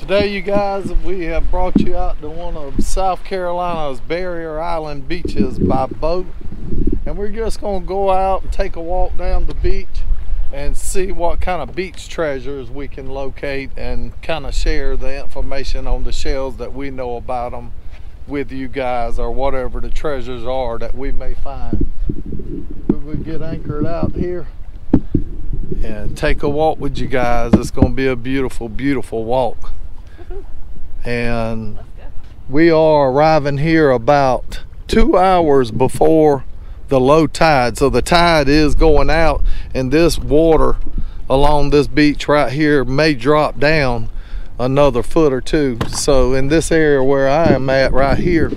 Today, you guys, we have brought you out to one of South Carolina's barrier island beaches by boat, and we're just going to go out and take a walk down the beach and see what kind of beach treasures we can locate and kind of share the information on the shells that we know about them with you guys, or whatever the treasures are that we may find. We get anchored out here and take a walk with you guys. It's going to be a beautiful, beautiful walk. And we are arriving here about 2 hours before the low tide, so the tide is going out, and this water along this beach right here may drop down another foot or two. So in this area where I am at right here,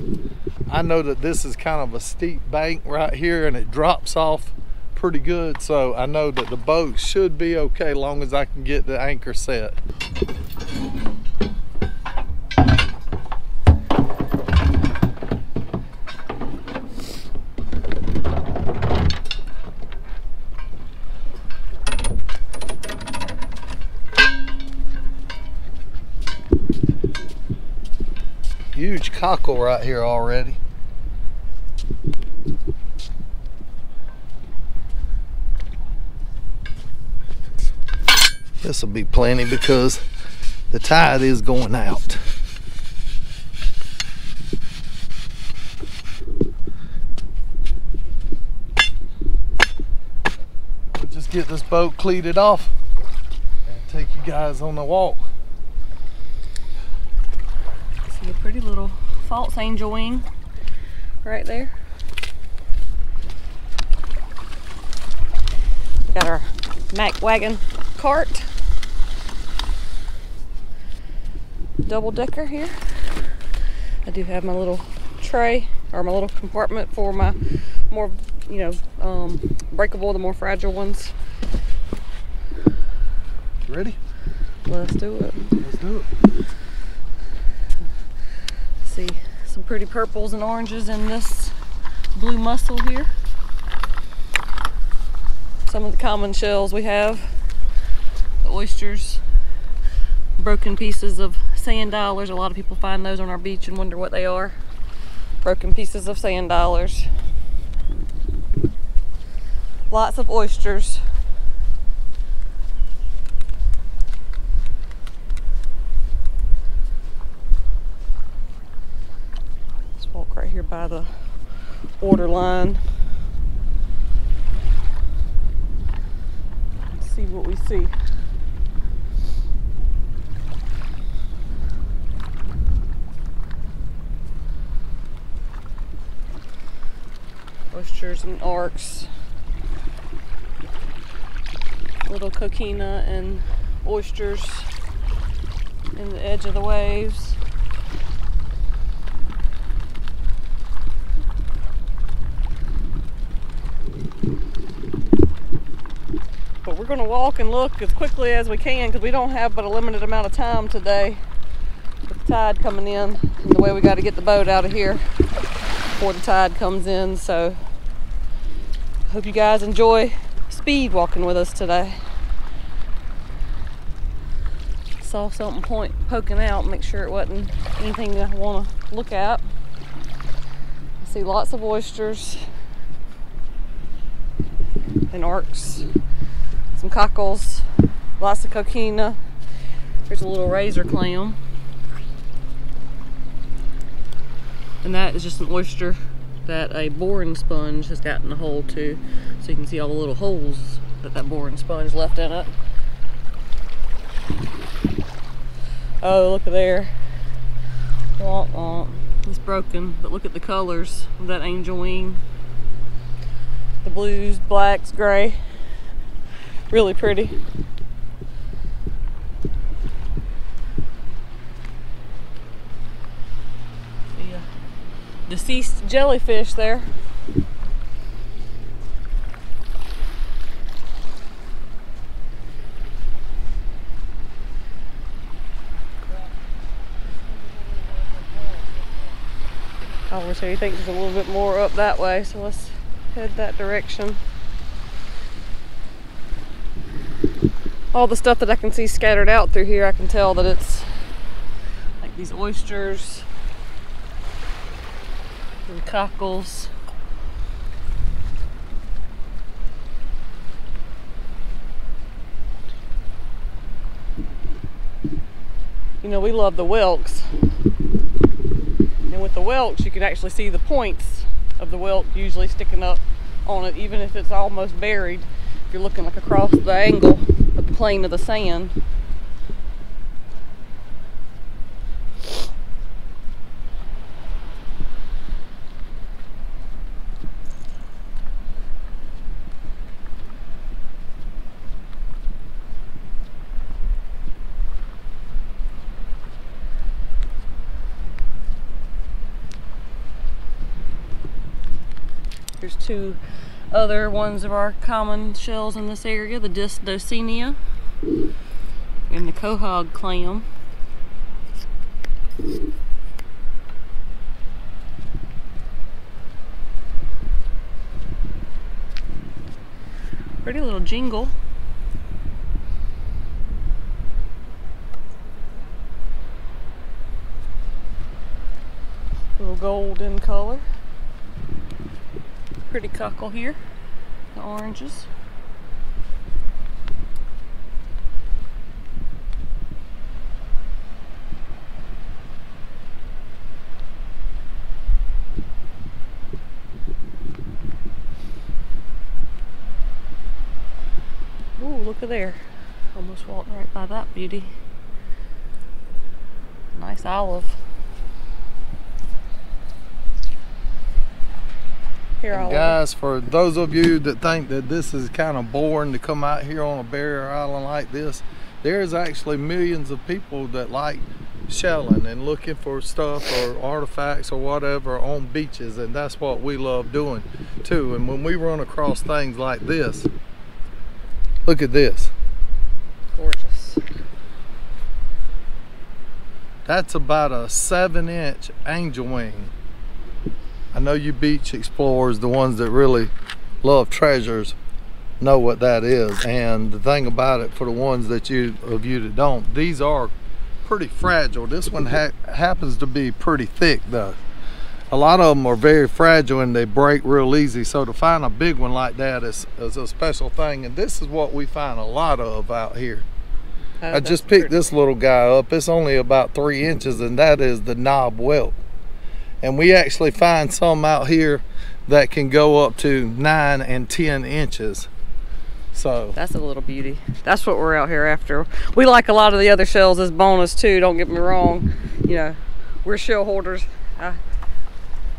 I know that this is kind of a steep bank right here, and it drops off pretty good, so I know that the boat should be okay as long as I can get the anchor set. Huge cockle right here already. This will be plenty because the tide is going out. We'll just get this boat cleated off and take you guys on the walk. See a pretty little false angel wing right there. We got our Mack wagon cart, double decker here. I do have my little tray, or my little compartment for my more, breakable, the more fragile ones. Ready? Let's do it. Let's do it. See some pretty purples and oranges in this blue mussel here. Some of the common shells we have, the oysters, broken pieces of sand dollars. A lot of people find those on our beach and wonder what they are. Broken pieces of sand dollars. Lots of oysters. Walk right here by the order line. Let's see what we see. Oysters and arcs. Little coquina and oysters in the edge of the waves. But we're going to walk and look as quickly as we can because we don't have but a limited amount of time today with the tide coming in and the way we got to get the boat out of here before the tide comes in. So I hope you guys enjoy speed walking with us today. Saw something poking out, make sure it wasn't anything I want to look at. I see lots of oysters and arcs. Some cockles, lots of coquina. There's a little razor clam. And that is just an oyster that a boring sponge has gotten a hold to. So you can see all the little holes that boring sponge left in it. Oh, look at there. Womp womp. It's broken, but look at the colors of that angel wing. The blues, blacks, gray. Really pretty. See a deceased jellyfish there. So he thinks there's a little bit more up that way, so let's head that direction. All the stuff that I can see scattered out through here, I can tell that it's These oysters and cockles. You know, we love the whelks. And with the whelks, you can actually see the points of the whelk usually sticking up on it, even if it's almost buried. If you're looking like across the angle of the plane of the sand. Here's two other ones of our common shells in this area, the Dysdocenia and the quahog clam. Pretty little jingle. Little golden color. Pretty cockle here, the oranges. Ooh, look at there. Almost walked right by that beauty. Nice olive. Here, guys, for those of you that think that this is kind of boring to come out here on a barrier island like this, there's actually millions of people that like shelling and looking for stuff or artifacts or whatever on beaches, and that's what we love doing too. And when we run across things like this, look at this. Gorgeous. That's about a 7-inch angel wing. I know you beach explorers, the ones that really love treasures, know what that is. And the thing about it, for the ones of you that don't, these are pretty fragile. This one happens to be pretty thick though. A lot of them are very fragile and they break real easy. So to find a big one like that is a special thing. And this is what we find a lot of out here. I just picked this little guy up. It's only about 3 inches, and that is the knob whelk. And we actually find some out here that can go up to 9 and 10 inches. So that's a little beauty. That's what we're out here after. We like a lot of the other shells as bonus too, don't get me wrong. You know, we're shell holders.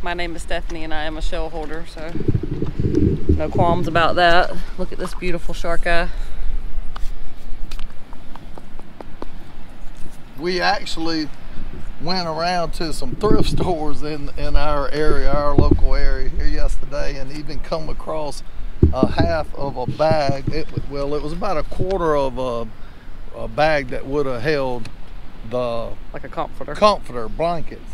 My name is Stephanie and I am a shell holder, so no qualms about that. Look at this beautiful shark eye. We actually went around to some thrift stores in our area, our local area here yesterday, and even come across a half of a bag. It was about a quarter of a bag that would have held the like a comforter blankets,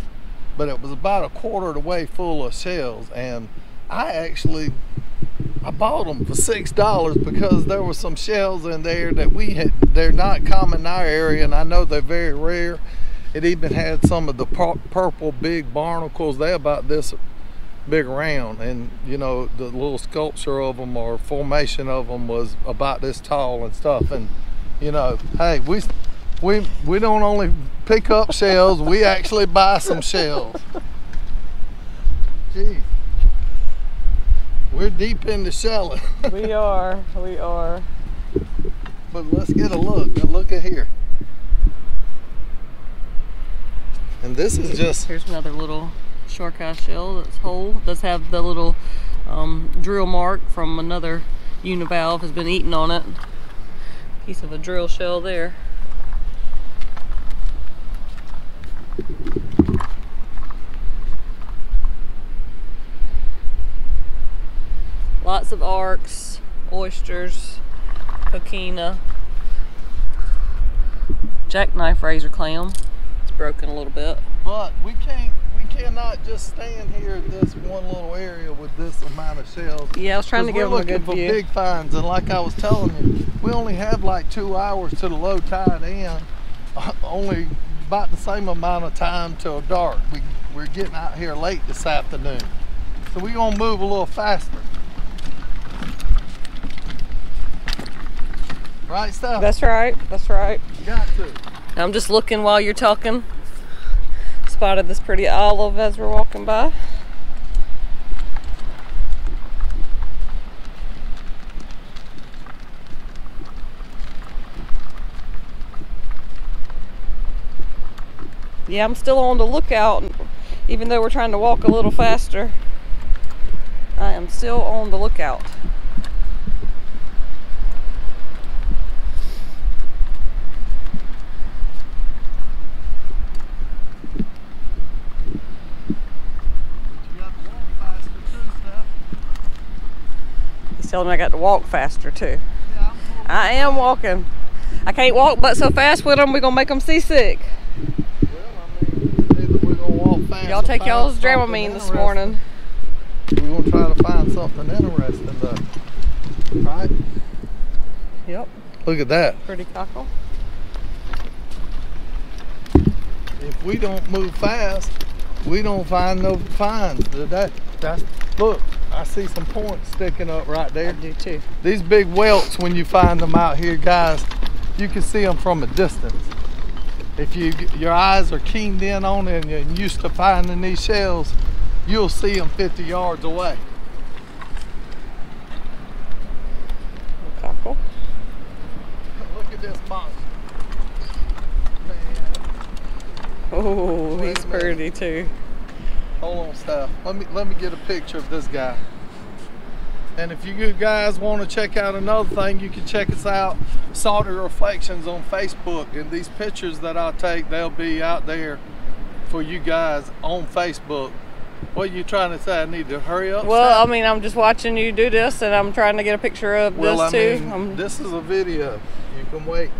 but it was about a quarter of the way full of shells. And I bought them for $6 because there were some shells in there that they're not common in our area, and I know they're very rare. It even had some of the purple big barnacles. They're about this big around, and you know, the little sculpture of them or formation of them was about this tall and stuff. And you know, hey, we don't only pick up shells, we actually buy some shells. Geez, we're deep into shelling. We are. But let's get a look. Now look at here. And this is just... Here's another little shark eye shell that's whole. It does have the little drill mark from another univalve has been eating on it. Piece of a drill shell there. Lots of arcs, oysters, coquina, jackknife razor clam. It's broken a little bit. But we cannot just stand here at this one little area with this amount of shells. Yeah, I was trying to give them a good view. We're looking for big finds, and like I was telling you, we only have like 2 hours to the low tide, and only about the same amount of time till dark. We're getting out here late this afternoon. So we're gonna move a little faster. Right, Steph? That's right. That's right. Got to. I'm just looking while you're talking. Spotted this pretty olive as we're walking by. Yeah, I'm still on the lookout, even though we're trying to walk a little faster. I am still on the lookout. He's telling me I got to walk faster too. Yeah, I am walking. I can't walk but so fast with them, we're gonna make them seasick. well, I mean, either we're gonna walk fast. Y'all take or y'all's find something Dramamine this interesting. morning. We're gonna try to find something interesting though. Right? Yep, Look at that. pretty cockle. If we don't move fast, we don't find no finds today. Look, I see some points sticking up right I there. do too. These big welts, when you find them out here, guys, you can see them from a distance. If your eyes are keened in on it and you're used to finding these shells, you'll see them 50 yards away. Cockle. Look at this monster. Man. Oh, Wait he's a minute. pretty too. Hold on, Steph. Let me get a picture of this guy. And if you guys want to check out another thing, you can check us out, Salty Reflections on Facebook. And these pictures that I take, they'll be out there for you guys on Facebook. What are you trying to say? I need to hurry up? Well, Steph? I mean, I'm just watching you do this, and I'm trying to get a picture of this too. mean, this is a video. You can wait.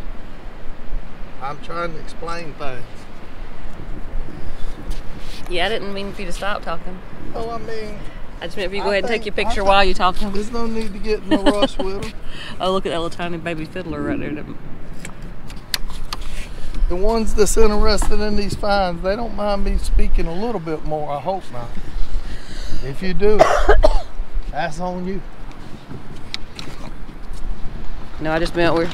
I'm trying to explain things. Yeah, I didn't mean for you to stop talking. Oh, I mean, I just meant for you to go I ahead and take think- your picture I while think- you're talking. there's no need to get in a rush with them. Oh, look at that little tiny baby fiddler right there. The ones that's interested in these finds, they don't mind me speaking a little bit more. I hope not. If you do, that's on you. No, I just meant we're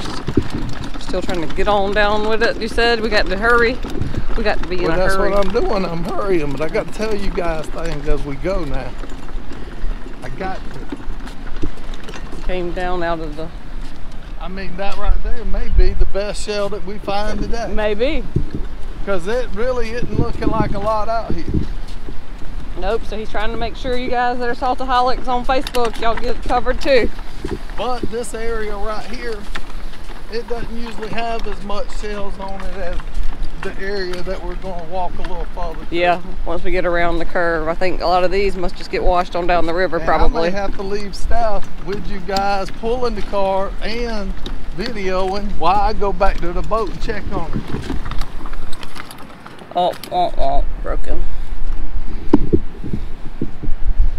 still trying to get on down with it. You said we got to hurry. We got to be in Well, a that's hurry. what I'm doing. I'm hurrying, but I got to tell you guys things as we go now. I got to. Came down out of the. I mean, that right there may be the best shell that we find today. Maybe. Because it really isn't looking like a lot out here. Nope. So he's trying to make sure you guys that are Saltaholics on Facebook, y'all get covered too. But this area right here, it doesn't usually have as much shells on it as the area that we're going to walk a little further through. Yeah. Once we get around the curve, I think a lot of these must just get washed on down the river, And probably. I may have to leave staff with you guys pulling the car and videoing while I go back to the boat and check on it. Oh, broken.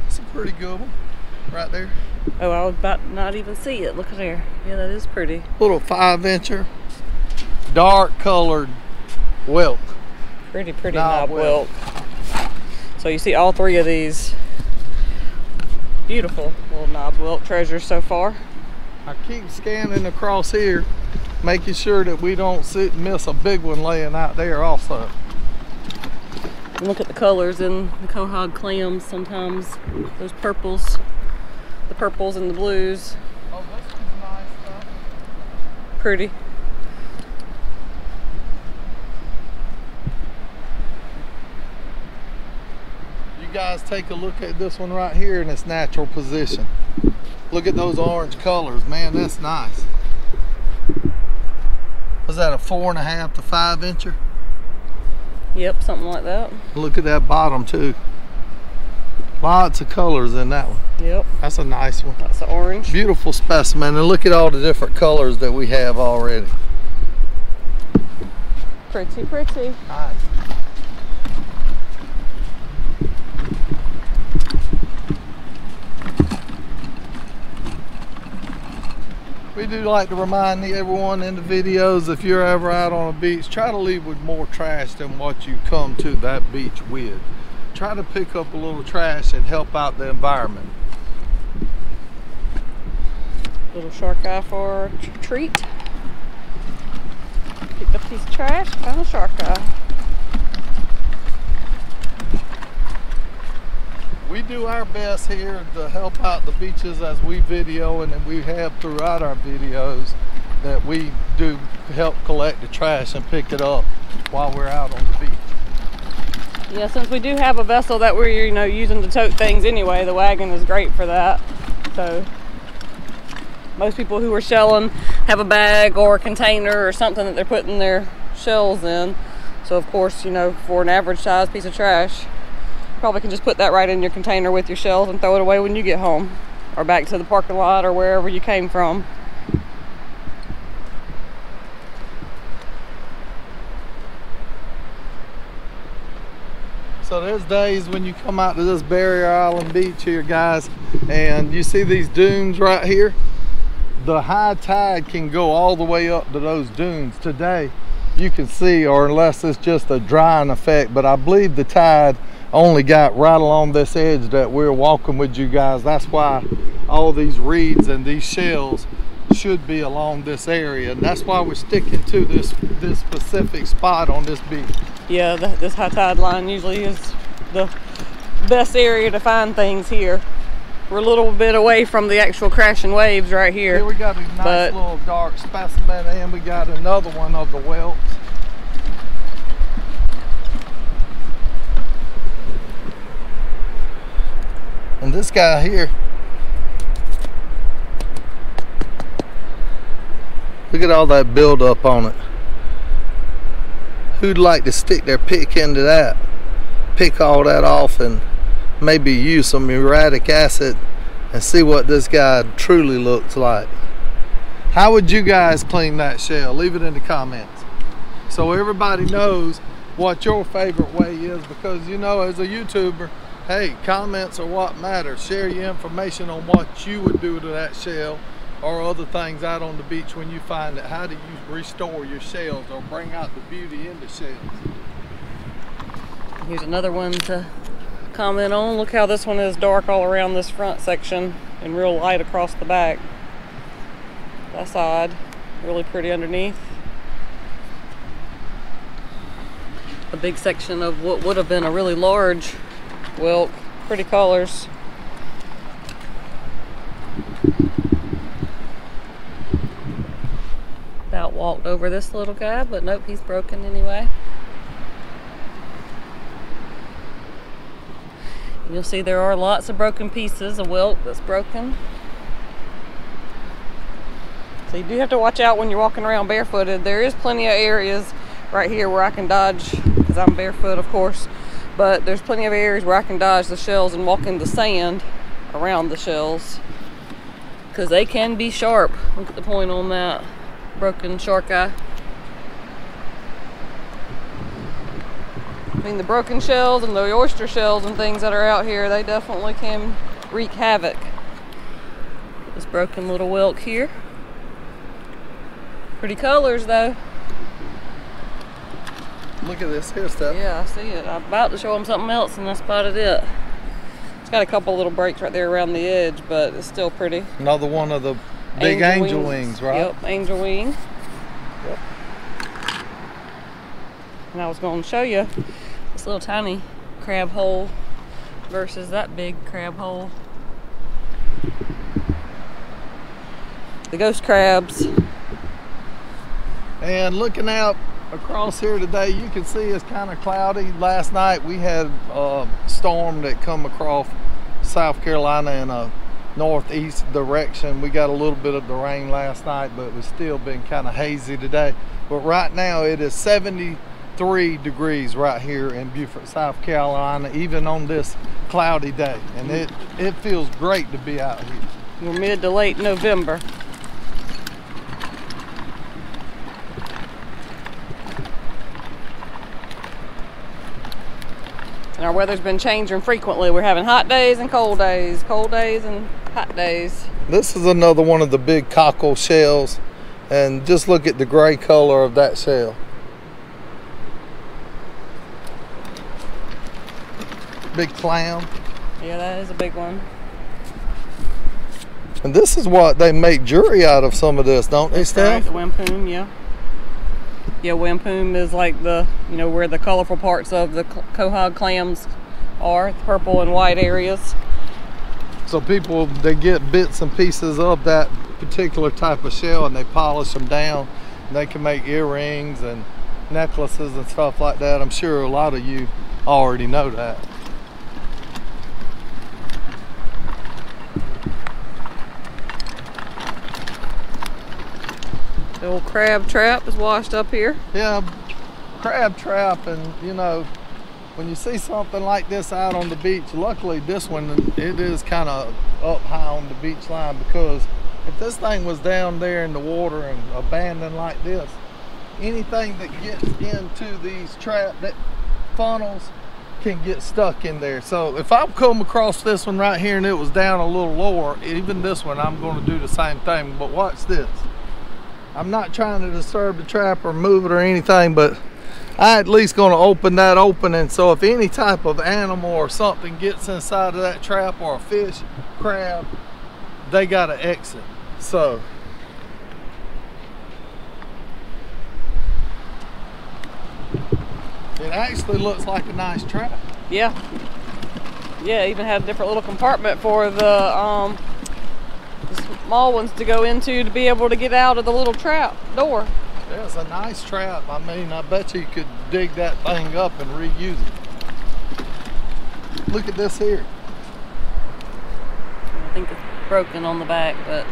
It's a pretty good one right there. Oh, I was about to not even see it. Look at there. Yeah, that is pretty. Little 5-incher, dark colored whelk. Pretty Knob knob whelk. So you see all three of these beautiful little knob whelk treasures so far. I keep scanning across here, making sure that we don't miss a big one laying out there also. And look at the colors in the quahog clams sometimes. Those purples. The purples and the blues. Oh, this one's nice stuff. Pretty. You guys take a look at this one right here in its natural position. Look at those orange colors, man, that's nice. Was that a 4.5 to 5-incher? Yep, something like that. Look at that bottom too. Lots of colors in that one. Yep, That's a nice one. that's the orange. Beautiful specimen, and look at all the different colors that we have already. Pretty, pretty. Nice. We we do like to remind everyone in the videos, if you're ever out on a beach, try to leave with more trash than what you come to that beach with. Try to pick up a little trash and help out the environment. Little shark eye for a treat. Picked up a piece of trash, found a shark eye. We do our best here to help out the beaches as we video, and we have throughout our videos that we do help collect the trash and pick it up while we're out on the beach. Yeah, since we do have a vessel that we're using to tote things anyway, the wagon is great for that. So most people who are shelling have a bag or a container or something that they're putting their shells in. So of course, for an average size piece of trash, you probably can just put that right in your container with your shells and throw it away when you get home or back to the parking lot or wherever you came from. So there's days when you come out to this Barrier Island beach here, guys, and you see these dunes right here. The high tide can go all the way up to those dunes. Today you can see, or unless it's just a drying effect, but I believe the tide only got right along this edge that we're walking with you guys. That's why all these reeds and these shells should be along this area, and that's why we're sticking to this specific spot on this beach. Yeah, this high tide line usually is the best area to find things here. We're a little bit away from the actual crashing waves right here. Here we got a nice little dark specimen, and we got another one of the whelks. And this guy here, look at all that buildup on it. Who'd like to stick their pick into that, pick all that off, and maybe use some uric acid and see what this guy truly looks like? How would you guys clean that shell? Leave it in the comments so everybody knows what your favorite way is, because as a YouTuber, hey, comments are what matter. Share your information on what you would do to that shell or other things out on the beach when you find it. How do you restore your shells or bring out the beauty in the shells? Here's another one to comment on. Look how this one is dark all around this front section and real light across the back. That side, really pretty underneath. A big section of what would have been a really large whelk. Pretty colors. About walked over this little guy, but nope, he's broken anyway. You'll see there are lots of broken pieces, a whelk that's broken. So you do have to watch out when you're walking around barefooted. There is plenty of areas right here where I can dodge, because I'm barefoot of course, but there's plenty of areas where I can dodge the shells and walk in the sand around the shells, because they can be sharp. Look at the point on that broken shark eye. I mean, the broken shells and the oyster shells and things that are out here, they definitely can wreak havoc. This broken little whelk here. Pretty colors though. Look at this here stuff. Yeah, I see it. I'm about to show them something else and I spotted it. It's got a couple little breaks right there around the edge, but it's still pretty. Another one of the big angel wings, right? Yep, angel wing. Yep. And I was going to show you this little tiny crab hole versus that big crab hole. The ghost crabs. And looking out across here today, you can see it's kind of cloudy. Last night we had a storm that come across South Carolina in a northeast direction. We got a little bit of the rain last night, but it's still been kind of hazy today. But right now it is 73 degrees right here in Beaufort, South Carolina, even on this cloudy day. And it feels great to be out here. We're mid to late November. And our weather's been changing frequently. We're having hot days and cold days and Hot days. This is another one of the big cockle shells, and just look at the gray color of that shell. Big clam. Yeah, that is a big one. And this is what they make jewelry out of, some of this, don't they, Steph? Right, the wampum, yeah. Yeah, wampum is like the, you know, where the colorful parts of the quahog clams are, the purple and white areas. So people, they get bits and pieces of that particular type of shell and they polish them down. And they can make earrings and necklaces and stuff like that. I'm sure a lot of you already know that. The old crab trap is washed up here. Yeah, crab trap, and you know, when you see something like this out on the beach, luckily this one, it is kind of up high on the beach line, because if this thing was down there in the water and abandoned like this, anything that gets into these that funnels can get stuck in there. So if I come across this one right here and it was down a little lower, even this one, I'm going to do the same thing. But watch this. I'm not trying to disturb the trap or move it or anything, but I at least going to open that opening, so if any type of animal or something gets inside of that trap, or a fish, crab, they got to exit. So it actually looks like a nice trap. Yeah. Yeah, even had a different little compartment for the small ones to go into to be able to get out of the little trap door. Yeah, it's a nice trap. I mean, I bet you could dig that thing up and reuse it. Look at this here. I think it's broken on the back, but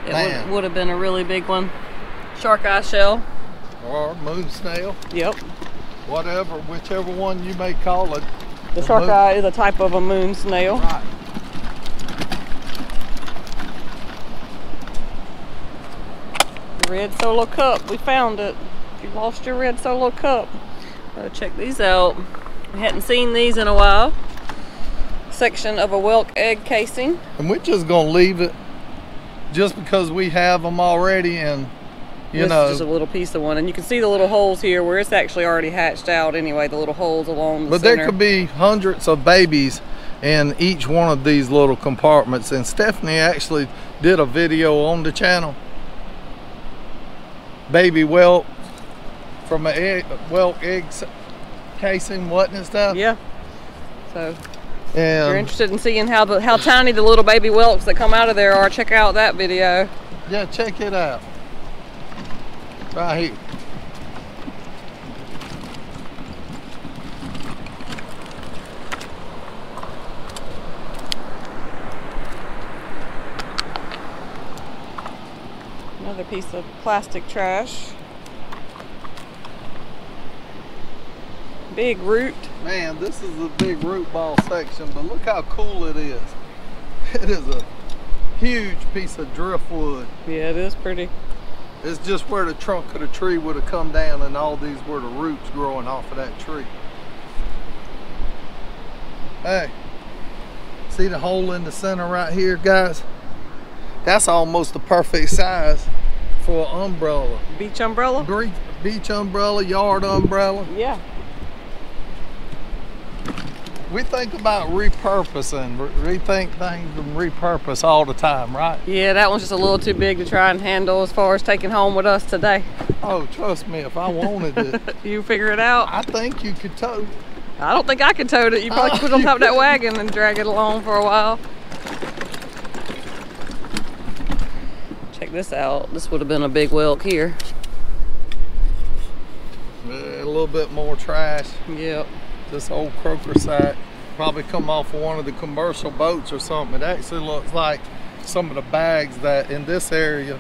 it would have been a really big one. Shark eye shell. Or moon snail. Yep. Whatever, whichever one you may call it. The shark eye is a type of a moon snail. Right. Red Solo cup, we found it. If you lost your red Solo cup, check these out. We hadn't seen these in a while. Section of a whelk egg casing. And we're just gonna leave it just because we have them already, and you know, this is just a little piece of one, and you can see the little holes here where it's actually already hatched out anyway, the little holes along the center. There could be hundreds of babies in each one of these little compartments, and Stephanie actually did a video on the channel. Baby whelk from a whelk egg casing, wasn't it, stuff? Yeah. So if you're interested in seeing how tiny the little baby whelks that come out of there are, check out that video. Yeah, check it out. Right here. Another piece of plastic trash. Big root. Man, this is a big root ball section, but look how cool it is. It is a huge piece of driftwood. Yeah, it is pretty. It's just where the trunk of the tree would have come down, and all these were the roots growing off of that tree. Hey, see the hole in the center right here, guys? That's almost the perfect size for an umbrella. Beach umbrella? Beach umbrella, yard umbrella. Yeah. We think about repurposing, rethink things and repurpose all the time, right? Yeah, that one's just a little too big to try and handle as far as taking home with us today. Oh, trust me, if I wanted it. You figure it out? I think you could tow it. I don't think I could tow it. You probably could put it on top of that wagon and drag it along for a while. Check this out. This would have been a big whelk here. A little bit more trash. Yep. This old croaker sack probably come off of one of the commercial boats or something. It actually looks like some of the bags that in this area,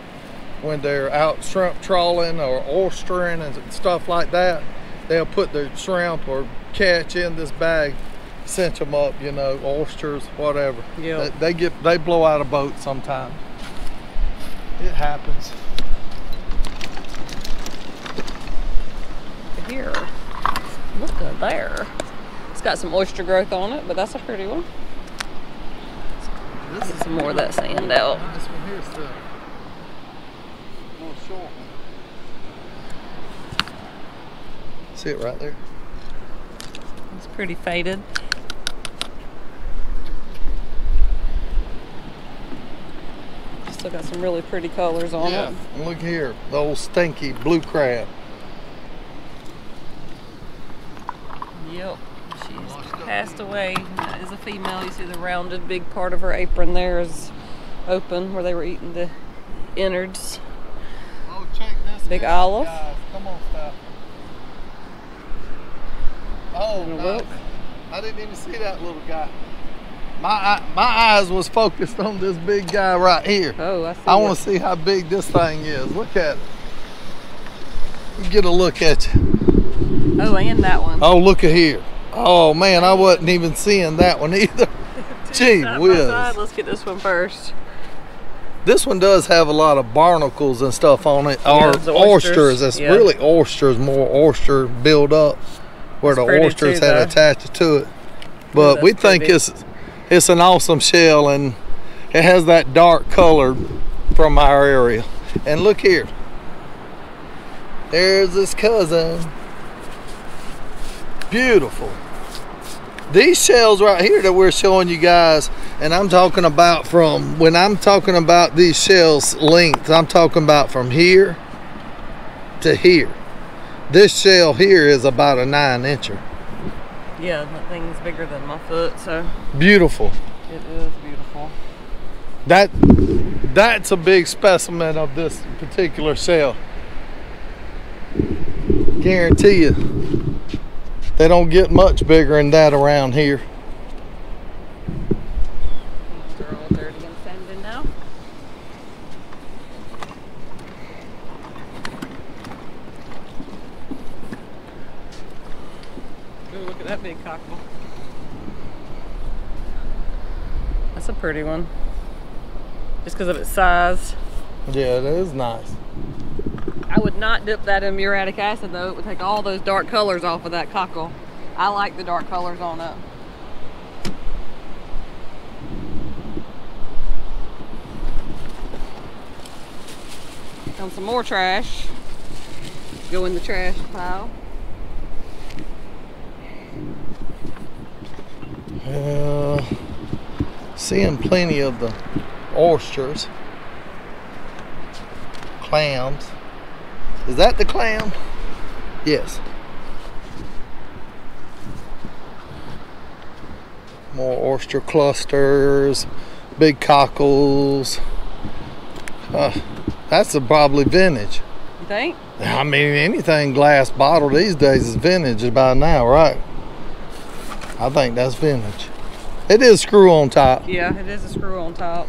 when they're out shrimp trawling or oystering and stuff like that, they'll put their shrimp or catch in this bag, cinch them up, you know, oysters, whatever. Yeah. They blow out a boat sometimes. It happens. Here, look at there. It's got some oyster growth on it, but that's a pretty one. This is Some more of that sand out. This one here's the more short one. See it right there? It's pretty faded. Still got some really pretty colors on it. And look here, the old stinky blue crab. Yep, she's passed away. That is a female. You see the rounded big part of her apron there is open where they were eating the innards. Oh, check this Big out, olive. guys. Come on, stop. Oh, And a nice. whelk. I didn't even see that little guy. My eyes was focused on this big guy right here. Oh, I see. I want to see how big this thing is. Look at it. You get a look at you. Oh, and that one. Oh, look at here. Oh man, I wasn't even seeing that one either. Gee Side by whiz. side. Let's get this one first. This one does have a lot of barnacles and stuff on it, or the oysters. It's yeah. really oysters, more oyster build up where the pretty oysters too, had though. attached to it. But that's we think pretty. it's an awesome shell, and it has that dark color from our area. And look here, there's his cousin. Beautiful. These shells right here that we're showing you guys, and I'm talking about from, when I'm talking about these shells length, I'm talking about from here to here. This shell here is about a 9-incher. Yeah, that thing's bigger than my foot, so Beautiful. it is beautiful. That's a big specimen of this particular shell. Guarantee you, they don't get much bigger than that around here. They're all dirty and sanded now. Ooh, look at that big cockle. That's a pretty one. Just because of its size. Yeah, it is nice. I would not dip that in muriatic acid though. It would take all those dark colors off of that cockle. I like the dark colors on it. Found some more trash. Go in the trash pile. Seeing plenty of the oysters, clams. Is that the clam? Yes. More oyster clusters, big cockles. That's probably vintage. You think? I mean, anything glass bottle these days is vintage by now, right? I think that's vintage. It is screw on top. Yeah, it is a screw on top.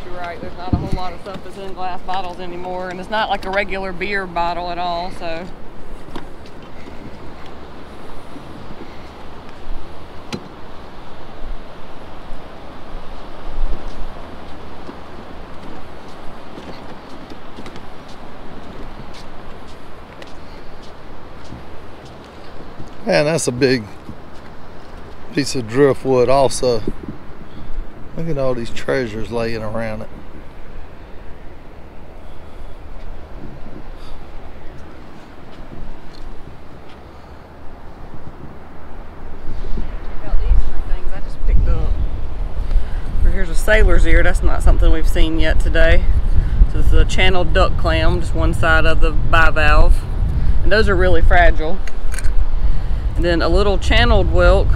You're right, there's not a whole lot of stuff that's in glass bottles anymore, and it's not like a regular beer bottle at all, so. Man, that's a big piece of driftwood also. Look at all these treasures laying around it. About these three things I just picked up. Here's a sailor's ear. That's not something we've seen yet today. So this is a channeled duck clam, just one side of the bivalve. And those are really fragile. And then a little channeled whelk.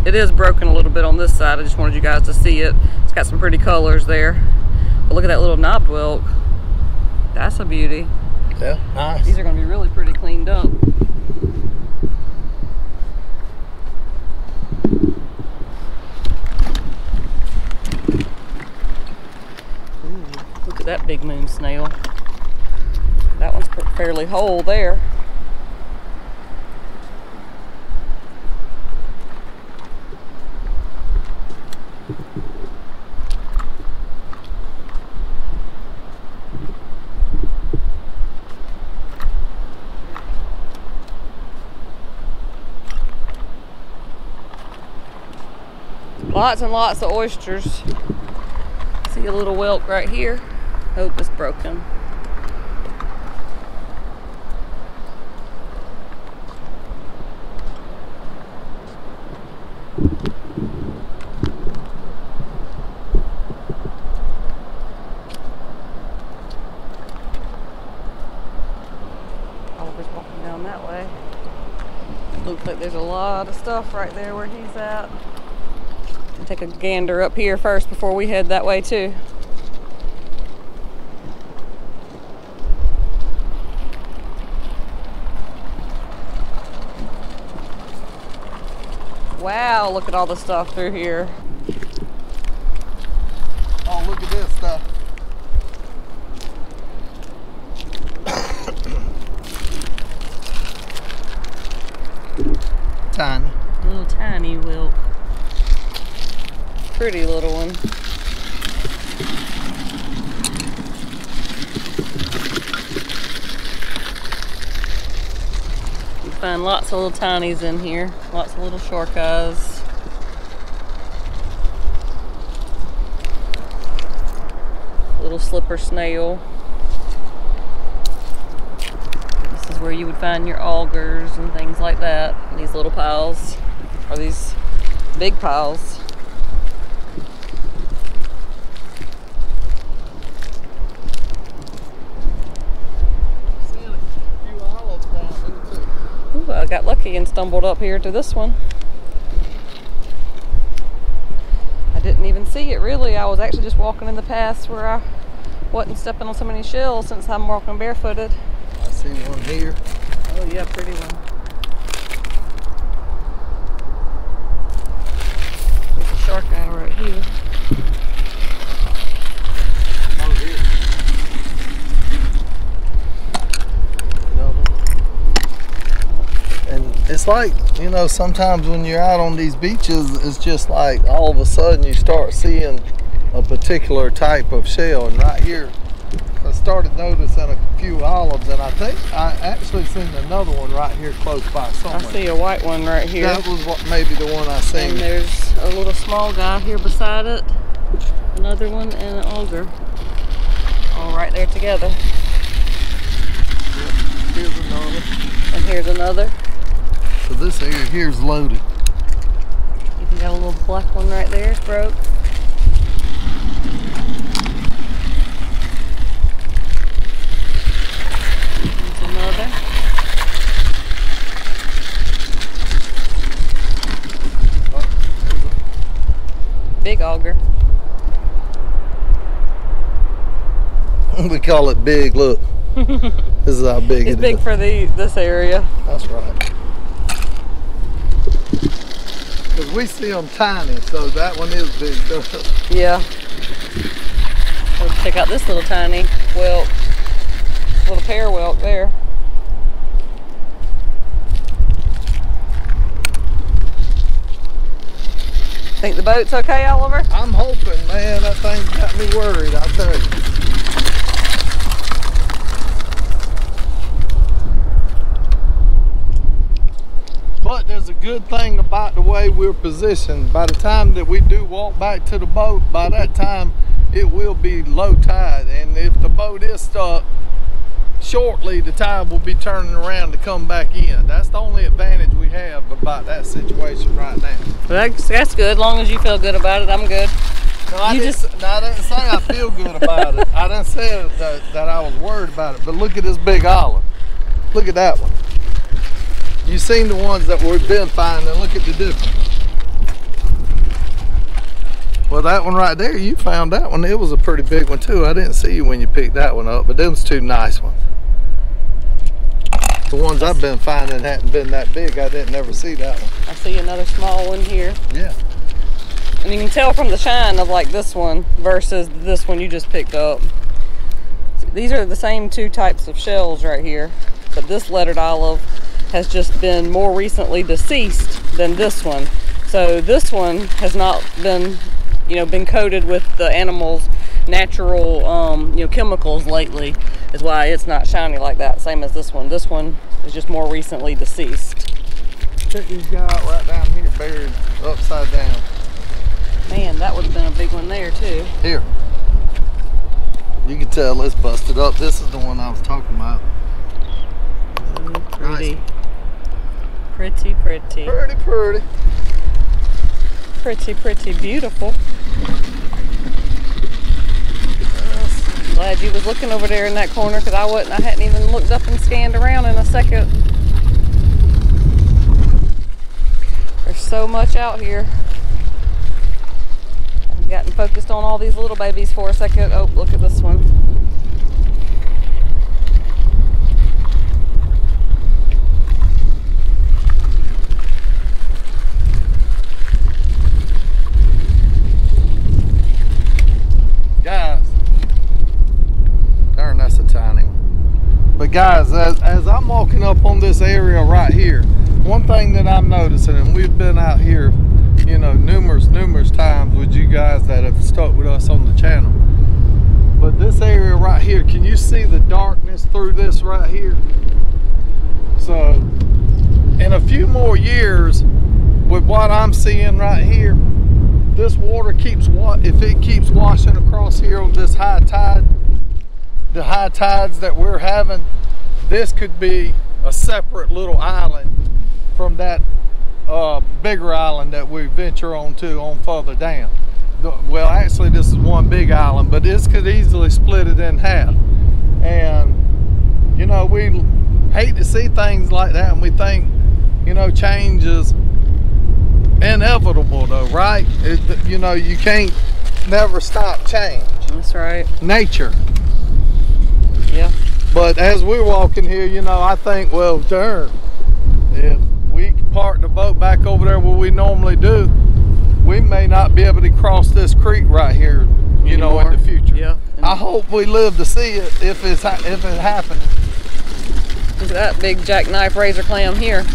It is broken a little bit on this side. I just wanted you guys to see it. It's got some pretty colors there. But look at that little knobbed whelk. That's a beauty. Yeah, nice. These are going to be really pretty cleaned up. Ooh, look at that big moon snail. That one's fairly whole there. Lots and lots of oysters. See a little whelk right here. Hope it's broken. Oliver's walking down that way. Looks like there's a lot of stuff right there where he's at. I'll take a gander up here first before we head that way too. Wow, look at all the stuff through here. Oh, look at this stuff. Tiny. Little tiny whelk. Pretty little one. You find lots of little tinies in here. Lots of little shark eyes. Little slipper snail. This is where you would find your augers and things like that. These little piles, or these big piles. Ooh, I got lucky and stumbled up here to this one. I didn't even see it really. I was actually just walking in the paths where I wasn't stepping on so many shells since I'm walking barefooted. I see one here. Oh yeah, pretty one. There's a shark eye right here. Oh, here. And it's like, you know, sometimes when you're out on these beaches, it's just like all of a sudden you start seeing a particular type of shell. And right here, I started noticing a few olives, and I think I actually seen another one right here close by somewhere. I see a white one right here. That was maybe the one I seen. And there's a little small guy here beside it. Another one and an auger. All right there together. Yep. Here's another. And here's another. So this area here's loaded. You can got a little black one right there. It's broke. Here's another. Big auger. We call it big. Look, this is how big It's it big is. for this area. That's right. Because we see them tiny, so that one is big. Yeah. Let's check out this little tiny whelk. Little pear whelk there. Think the boat's okay, Oliver? I'm hoping, man. That thing's got me worried, I tell you. But there's a good thing about the way we're positioned. By the time that we do walk back to the boat, by that time it will be low tide. And if the boat is stuck, shortly the tide will be turning around to come back in. That's the only advantage we have about that situation right now. Well, that's good. As long as you feel good about it, I'm good. No, I didn't say I feel good about it. I didn't say that I was worried about it. But look at this big olive. Look at that one. You've seen the ones that we've been finding. Look at the difference. Well, that one right there, you found that one. It was a pretty big one too. I didn't see you when you picked that one up, but them's two nice ones. The ones I've been finding hadn't been that big. I didn't ever see that one. I see another small one here. Yeah. And you can tell from the shine of like this one versus this one you just picked up. These are the same two types of shells right here, but this lettered olive has just been more recently deceased than this one. So this one has not been, been coated with the animal's natural, chemicals lately, is why it's not shiny like that, same as this one. This one is just more recently deceased. Check these guys out right down here, buried upside down. one there too. Here. You can tell it's busted up. This is the one I was talking about. Pretty. Nice. Pretty, pretty. Pretty, pretty. Pretty, pretty beautiful. Glad you was looking over there in that corner, because I hadn't even looked up and scanned around in a second. There's so much out here. I've gotten focused on all these little babies for a second. Oh, look at this one. Guys, darn, that's a tiny one. But guys, as I'm walking up on this area right here, one thing that I'm noticing, and we've been out here, you know, numerous times with you guys that have stuck with us on the channel. But this area right here, can you see the darkness through this right here? So, in a few more years, with what I'm seeing right here, this water if it keeps washing across here on this high tide, the high tides that we're having, this could be a separate little island from that bigger island that we venture on further down. Well, actually this is one big island, but this could easily split it in half. And you know, we hate to see things like that, and we think, you know, change is inevitable though, right? You know, you can't never stop change. That's right. Nature. Yeah. But as we're walking here, you know, I think, well, darn, if we park the boat back over there where we normally do, we may not be able to cross this creek right here, you know, in the future. Yeah. I hope we live to see it if it's happening. Look at that big jackknife razor clam here.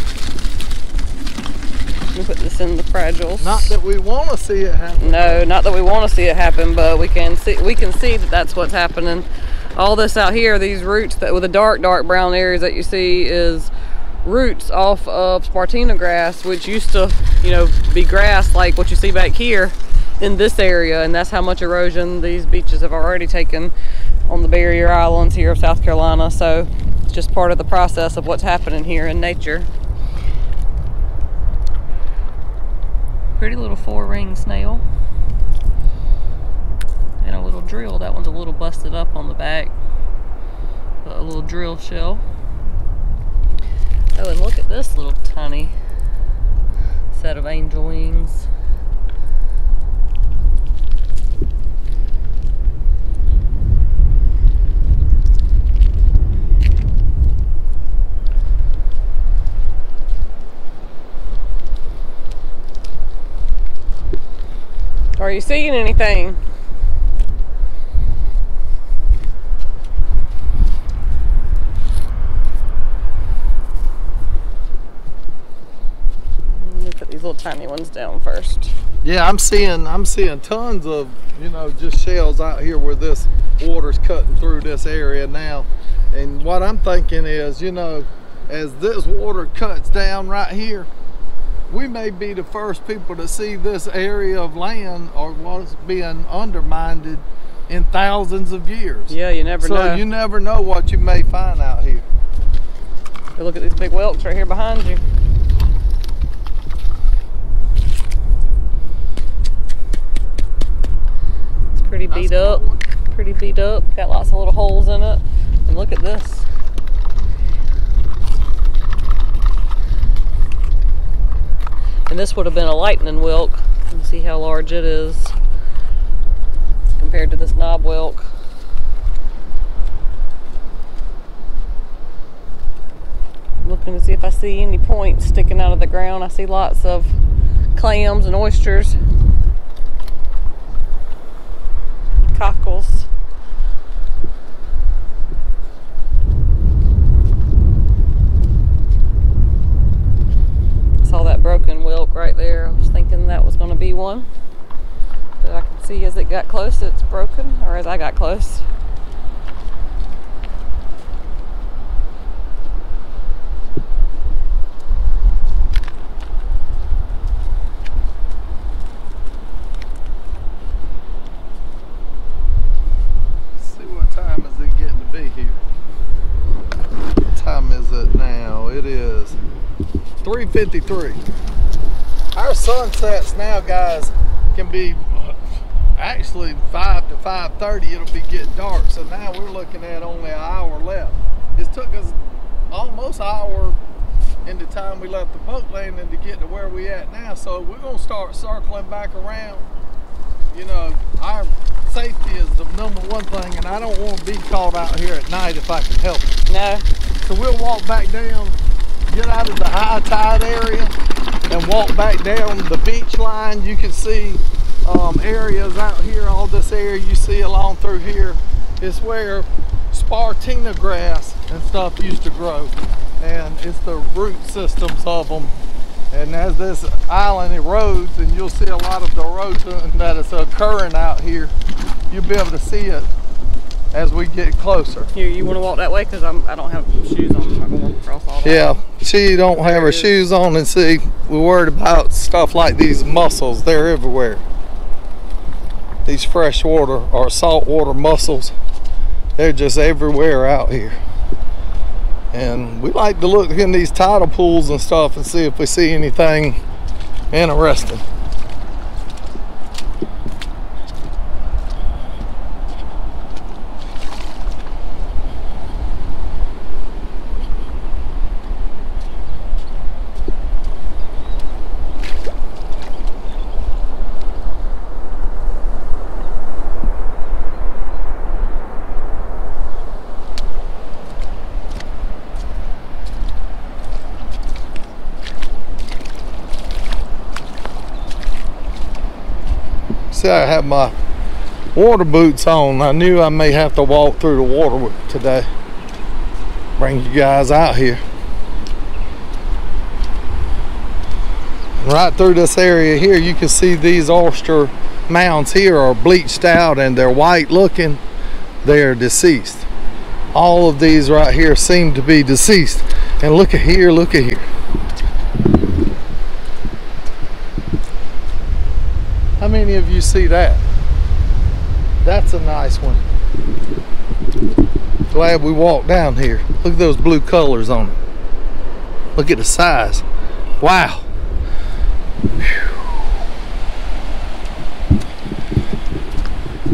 Let me put this in the fragiles. Not that we want to see it happen. No, not that we want to see it happen, but we can see that that's what's happening. All this out here, these roots that with the dark brown areas that you see is roots off of Spartina grass, which used to, you know, be grass like what you see back here in this area, and that's how much erosion these beaches have already taken on the barrier islands here of South Carolina. So it's just part of the process of what's happening here in nature. Pretty little 4-ring snail. And a little drill. That one's a little busted up on the back. But a little drill shell. Oh, and look at this little tiny set of angel wings. Are you seeing anything? Let me put these little tiny ones down first. Yeah, I'm seeing tons of, you know, just shells out here where this water's cutting through this area now. And what I'm thinking is, you know, as this water cuts down right here, we may be the first people to see this area of land or what's being undermined in thousands of years. Yeah, you never know. So you never know what you may find out here. Hey, look at these big whelks right here behind you. It's pretty beat up. Pretty beat up. Got lots of little holes in it. And look at this. And this would have been a lightning whelk. You can see how large it is compared to this knob whelk. Looking to see if I see any points sticking out of the ground. I see lots of clams and oysters, cockles. Saw that broken whelk right there. I was thinking that was going to be one, but I could see as it got close it's broken, or as I got close. 3:53. Our sunsets now, guys, can be actually 5 to 5:30. It'll be getting dark. So now we're looking at only an hour left. It took us almost an hour in the time we left the boat landing to get to where we at now. So we're gonna start circling back around. You know, our safety is the #1 thing, and I don't want to be caught out here at night if I can help it. No. So we'll walk back down, get out of the high tide area, and walk back down the beach line. You can see areas out here. All this area you see along through here is where spartina grass and stuff used to grow, and it's the root systems of them. And as this island erodes, and you'll see a lot of the erosion that is occurring out here, you'll be able to see it as we get closer. Here, you want to walk that way? Because I don't have shoes on. I'm not going to walk across all that. Yeah, she don't have her shoes on, and see, we're worried about stuff like these mussels. They're everywhere. These freshwater or saltwater mussels, they're just everywhere out here. And we like to look in these tidal pools and stuff and see if we see anything interesting. See, I have my water boots on. I knew I may have to walk through the water today. Bring you guys out here. Right through this area here, you can see these oyster mounds here are bleached out and they're white looking. They're deceased. All of these right here seem to be deceased. And look at here, look at here. How many of you see that? That's a nice one. Glad we walked down here. Look at those blue colors on it. Look at the size. Wow. Whew.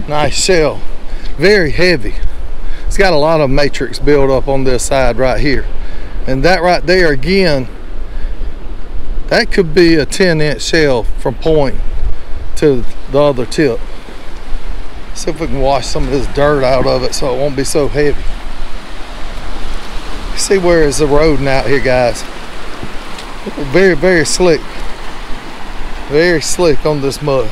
Nice shell. Very heavy. It's got a lot of matrix build up on this side right here. And that right there again, that could be a 10-inch shell from point to the other tip. See if we can wash some of this dirt out of it so it won't be so heavy. See where it's eroding out here, guys. Very, very slick. Very slick on this mud.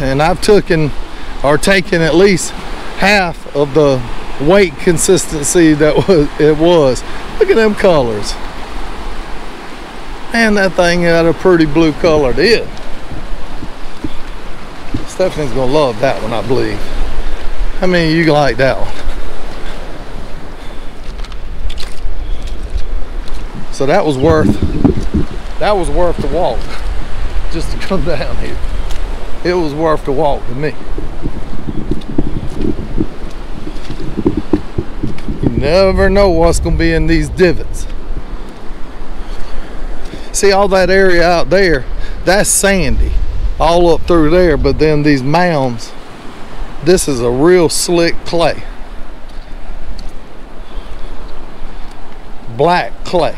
And I've taken at least half of the weight consistency that it was. Look at them colors. Man, that thing had a pretty blue color to it. Stephanie's gonna love that one, I believe. How many of you like that one? So that was worth the walk just to come down here. It was worth the walk to me. You never know what's going to be in these divots. See all that area out there, that's sandy. All up through there, but then these mounds, this is a real slick clay. Black clay.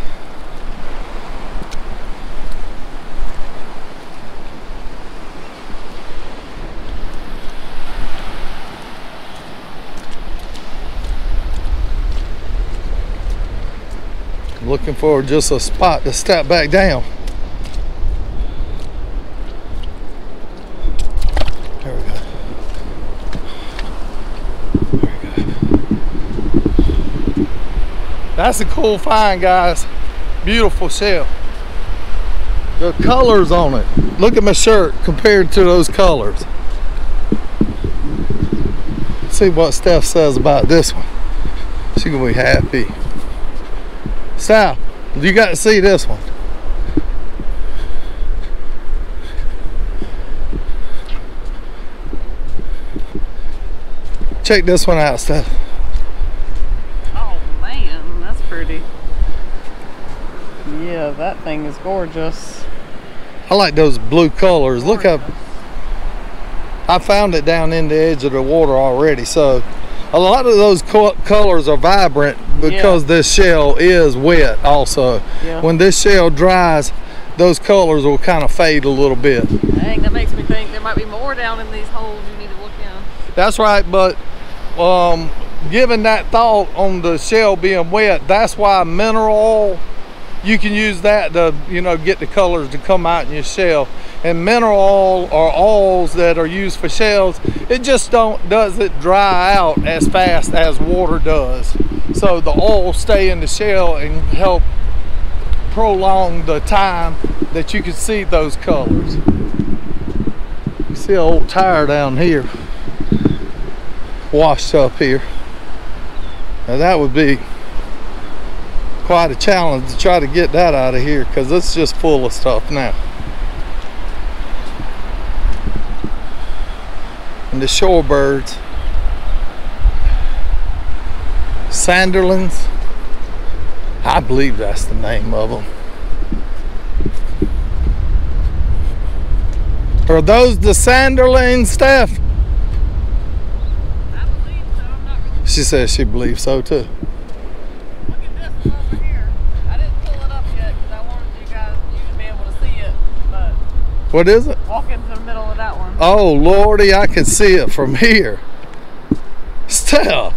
Looking for just a spot to step back down. There we go. There we go. That's a cool find, guys. Beautiful shell. The colors on it. Look at my shirt compared to those colors. Let's see what Steph says about this one. She gonna be happy. Sal, you got to see this one. Check this one out, Steph. Oh man, that's pretty. Yeah, that thing is gorgeous. I like those blue colors. Look up. I found it down in the edge of the water already. So a lot of those colors are vibrant because this shell is wet also. Yeah. When this shell dries, those colors will kind of fade a little bit. Dang, that makes me think there might be more down in these holes you need to look in. That's right, but given that thought on the shell being wet, that's why mineral oil, you can use that to, you know, get the colors to come out in your shell. And mineral oil or oils that are used for shells, it just doesn't dry out as fast as water does. So the oil stay in the shell and help prolong the time that you can see those colors. You see an old tire down here, washed up here. Now that would be quite a challenge to try to get that out of here, because it's just full of stuff now. And the shorebirds, sanderlings, I believe that's the name of them. Are those the sanderlings, Steph? I believe so. I'm not really. She says she believes so too. Look at this one over here. I didn't pull it up yet because I wanted you to be able to see it. But What is it? walk into the middle of that one. Oh Lordy, I can see it from here. Steph,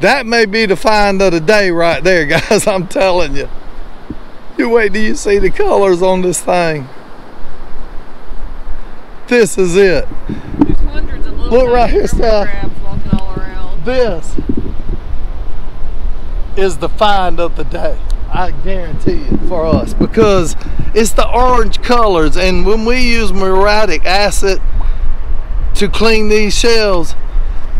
that may be the find of the day right there, guys. I'm telling you. You wait till you see the colors on this thing. This is it. There's hundreds of little Look right here, Steph. crabs walking all around. This is the find of the day. I guarantee it for us, because it's the orange colors, and when we use muriatic acid to clean these shells,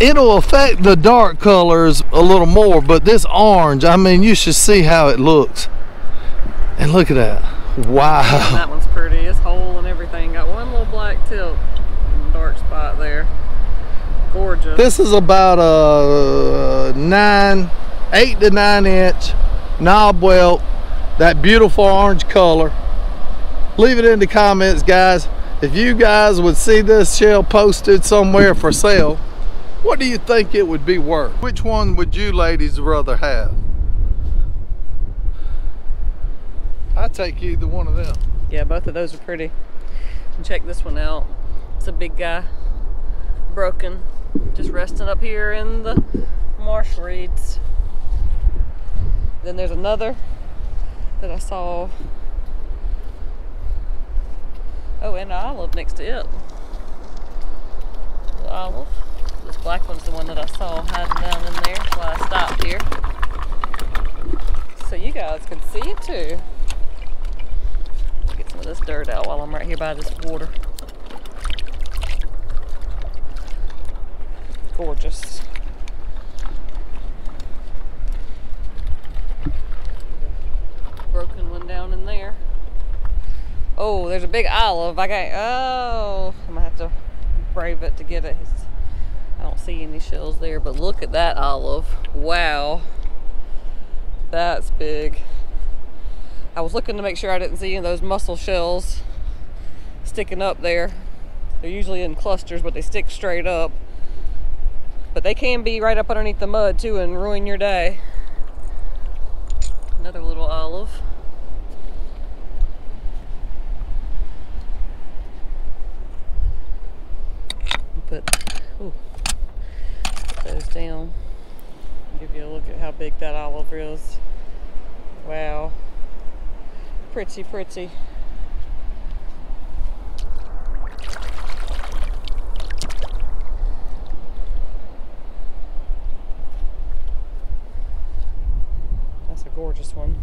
it'll affect the dark colors a little more, but this orange, I mean, you should see how it looks. And look at that. Wow. That one's pretty. It's whole and everything. Got one little black tip in the dark spot there. Gorgeous. This is about a 8 to 9 inch knob welt, that beautiful orange color. Leave it in the comments, guys. If you guys would see this shell posted somewhere for sale, what do you think it would be worth? Which one would you ladies rather have? I'd take either one of them. Yeah, both of those are pretty. And check this one out. It's a big guy, broken, just resting up here in the marsh reeds. Then there's another that I saw. Oh, and an olive next to it. The olive. This black one's the one that I saw hiding down in there, so I stopped here. So you guys can see it too. Get some of this dirt out while I'm right here by this water. Gorgeous. Broken one down in there. Oh, there's a big olive. I'm gonna have to brave it to get it. I don't see any shells there, but look at that olive. Wow. That's big. I was looking to make sure I didn't see any of those mussel shells sticking up there. They're usually in clusters, but they stick straight up. But they can be right up underneath the mud too and ruin your day. Another little olive. Put those down. Give you a look at how big that olive is. Wow. Pretty, pretty. That's a gorgeous one.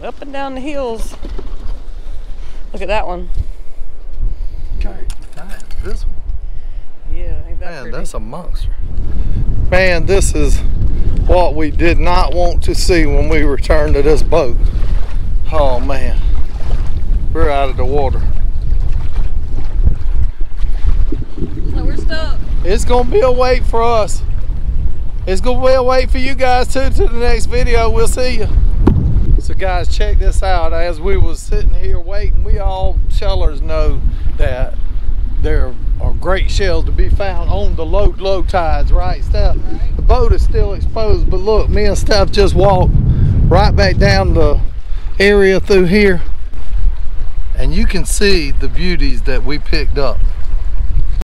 up and down the hills. Look at that one. Okay, this one. Yeah, ain't that Man, pretty? that's a monster. Man, this is what we did not want to see when we returned to this boat. Oh man, we're out of the water. So we're stuck. It's gonna be a wait for us. It's gonna be a wait for you guys too to the next video. We'll see you. So guys, check this out. As we was sitting here waiting, we all shellers know that there are great shells to be found on the low tides, right, Steph? Right. The boat is still exposed, but look, me and Steph just walked right back down the area through here, and you can see the beauties that we picked up.